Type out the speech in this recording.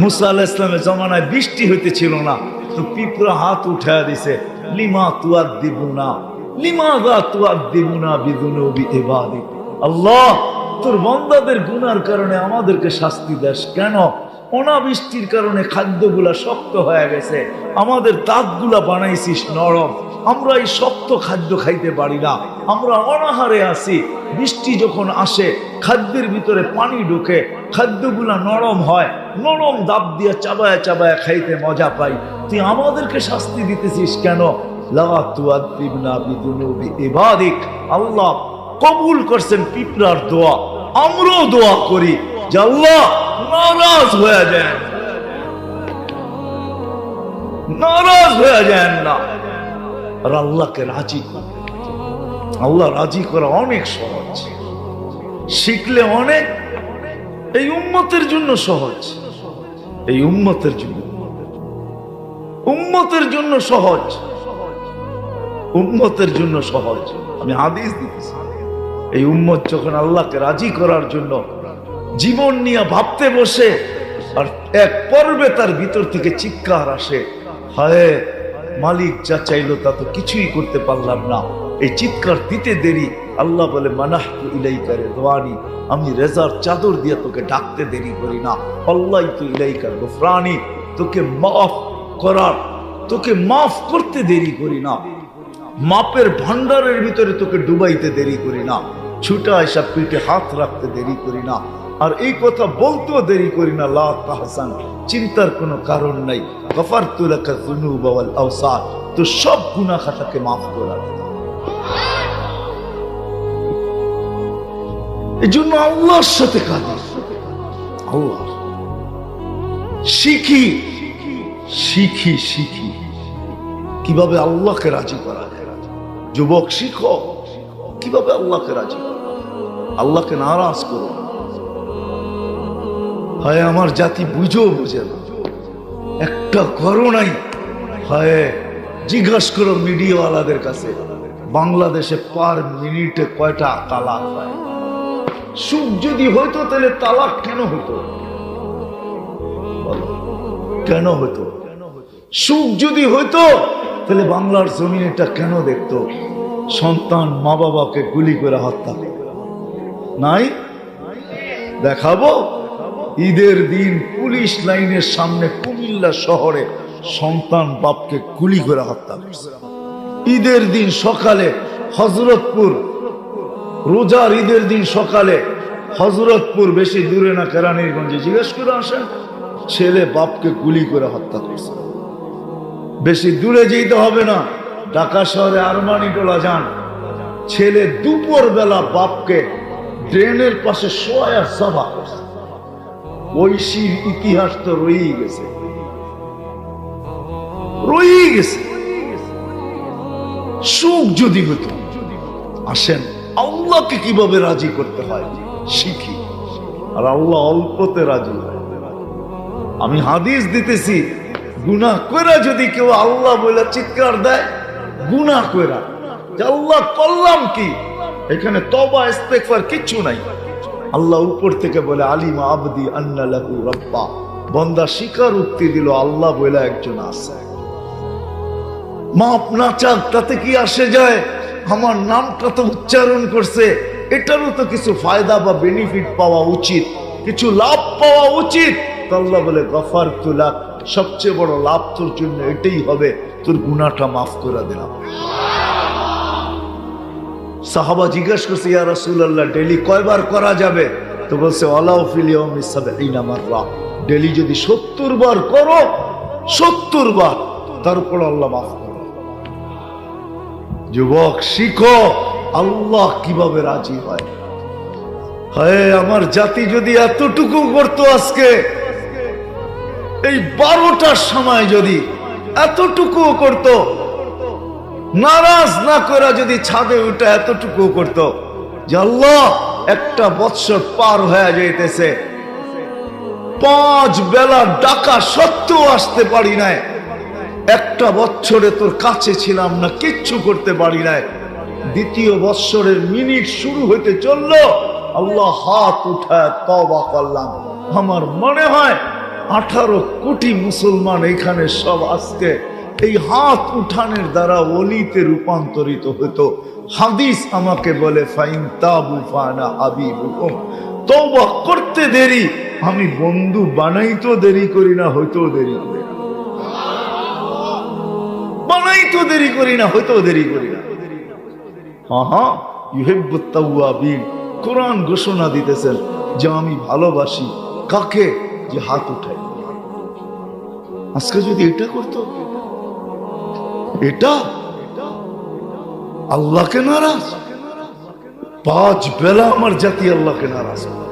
মুসা আলাইহিস সালামের জমানায় বৃষ্টি হইতেছিল না, তো পিঁপড়া হাত উঠায়া দিছে, লিমা তুআদ্দিবুনা লিমাযা তুআদ্দিবুনা বিযুনুবি ইবাদিক। আল্লাহ, তোর বান্দাদের গুনার কারণে আমাদেরকে শাস্তি দেস কেন? অনাবৃষ্টির কারণে খাদ্যগুলা শক্ত হয়ে গেছে, আমাদের দাঁতগুলা বানাইছিস নরম, আমরা এই শক্ত খাদ্য খাইতে পারি না, আমরা অনাহারে আছি। বৃষ্টি যখন আসে খাদ্যের ভিতরে পানি ঢুকে, খাদ্যগুলা নরম হয়, নরম দাঁত দিয়ে চাবায়া চাবায়া খাইতে মজা পাই, তুই আমাদেরকে শাস্তি দিতেছিস কেন? লা তুআদ্দিবনা বিযুনুবি ইবাদিক। আল্লাহ কবুল করছেন পিঁপড়ার দোয়া, আমরাও দোয়া করি যে আল্লাহ নারাজ হয়ে যায়, নারাজ হয়ে যায় না, আর আল্লাহকে রাজি করে। আল্লাহ রাজি করা অনেক সহজ, শিখলে অনেক, এই উম্মতের জন্য সহজ, এই উম্মতের জন্য, উম্মতের জন্য সহজ, উম্মতের জন্য সহজ। আমি হাদিস দিতেছি, এই উম্মত যখন আল্লাহকে রাজি করার জন্য জীবন নিয়ে ভাবতে বসে, আর এক পর্বে তার ভিতর থেকে চিৎকার আসে, হায় মালিক যা চাইলো তা তো কিছুই করতে পারলাম না, এই চিৎকার দিতে দেরি, আল্লাহ বলে মানাহতু ইলাইকা রিদওয়ানি, আমি রেজার চাদর দিয়ে তোকে ডাকতে দেরি করি না। আল্লাহতু ইলাইকা গুফরানি, তোকে মাফ করার, তোকে মাফ করতে দেরি করি না, মাপের ভান্ডারের ভিতরে তোকে ডুবাইতে দেরি করি না, ছুটা এসা পিঠে হাত রাখতে দেরি করি না, আর এই কথা বলতেও দেরি করি না। লা তাহসান, চিন্তার কোনো কারণ নাই, গফারতু লাকা যুনুবা ওয়াল আওসার, তো সব গুনাহ খাতাকে মাফ করা। এই জন্য আল্লাহর সাথে কাঁদি, আল্লাহ শিখি শিখি শিখি কিভাবে আল্লাহকে রাজি করা যায়। যুবক শিখো কিভাবে আল্লাহকে রাজি করা, আল্লাহকে নারাজ করো। হায় আমার জাতি বুঝেও বুঝে না, একটা করো নাই। হায় জিজ্ঞাসা করো মিডিয়াওয়ালাদের কাছে, বাংলাদেশে পার মিনিটে কয়টা তালাক হয়? সুখ যদি হইতো তাহলে তালাক কেন হতো? কেন হতো? সুখ যদি হইতো তাহলে বাংলার জমিনটা কেন দেখতো? সন্তান মা বাবাকে গুলি করে হত্যা নাই? দেখাবো ঈদের দিন পুলিশ লাইনের সামনে কুমিল্লা শহরে সন্তান বাপকে গুলি করে হত্যা করছে। ঈদের দিন সকালে হযরতপুর, রোজার ঈদের দিন সকালে হযরতপুর, বেশি দূরে না কেরানীগঞ্জে, জিজ্ঞেস করে আসেন, ছেলে বাপকে গুলি করে হত্যা করছে। বেশি দূরে যেতে হবে না, ঢাকা শহরে আরমানি টোলা যান, ছেলে দুপুর বেলা বাপকে ড্রেনের পাশে শোয়া সভা করছে। ঐশীর ইতিহাস তো রয়েই গেছে, রয়েই গেছে। সুখ যদি হতো, আসেন আল্লাহকে কিভাবে রাজি করতে হয় শিখি, আর আল্লাহ অল্পতে রাজি হয়। আমি হাদিস দিতেছি, গুনাহ কইরা যদি কেউ আল্লাহ বলে চিৎকার দেয়, গুনাহ কইরা যে আল্লাহ করলাম কি, এখানে তওবা ইস্তেগফার কিচ্ছু নাই। আল্লাহ উপর থেকে বলে আলিমা আবদি আন্না লাহু রাব্বা, বান্দা স্বীকার উক্তি দিল আল্লাহ বলে একজন আছে। মাপ না চাক তাতে কি আসে যায়? আমার নামটা তো উচ্চারণ করছে, এটারও তো কিছু ফায়দা বা বেনিফিট পাওয়া উচিত, কিছু লাভ পাওয়া উচিত। আল্লাহ বলে গফারতু লাক, সবচেয়ে বড় লাভ তোর জন্য এটাই হবে, তোর গুনাহটা মাফ করে দিলাম। সাহাবা জিজ্ঞাসা করছে, ইয়া রাসূলুল্লাহ ডেইলি কয়বার করা যাবে? তো বলছে ওয়ালাউ ফিল ইয়াউমি ৭০ মাররা, ডেইলি যদি ৭০ বার করো, ৭০ বার, তারপর আল্লাহ মাফ করে। যুবক শিখো আল্লাহ কিভাবে রাজি হয়। হায় আমার জাতি যদি এতটুকু করতো, আজকে এই 12টার সময় যদি এতটুকু করতো, নারাজ না করে যদি ছাদে উঠে এতটুকু করতো যে আল্লাহ একটা বৎসর পার হয়ে যাইতেছে, 5 বেলা ডাকা সত্ত্বেও আসতে পারি নাই, একটা বৎসরে তোর কাছে ছিলাম না, কিচ্ছু করতে পারি নাই, দ্বিতীয় বৎসরের মিনিট শুরু হইতে চললো, আল্লাহ হাত উঠায় তওবা করলাম, আমার মনে হয় 18 কোটি মুসলমান এখানে সব আজকে এই হাত উঠানের দ্বারা ওলিতে রূপান্তরিত হতো। হাদিস আমাকে বলে ফাইন তাবু ফানা হাবিবুকুম, তওবা করতে দেরি, আমি বন্ধু বানাইতো দেরি করি না, হয়তো দেরি করি না, বানাইতো দেরি করি না, হয়তো দেরি করি না। হ্যাঁ, ইউহিব্বুত তাওয়াবিন, কোরআন ঘোষণা দিতেছেন যে আমি ভালোবাসি কাকে, যে হাত উঠায়। আজকে যদি এটা করতো, এটা আল্লাহকে নারাজ, 5 বেলা আমার জাতি আল্লাহকে নারাজ করে।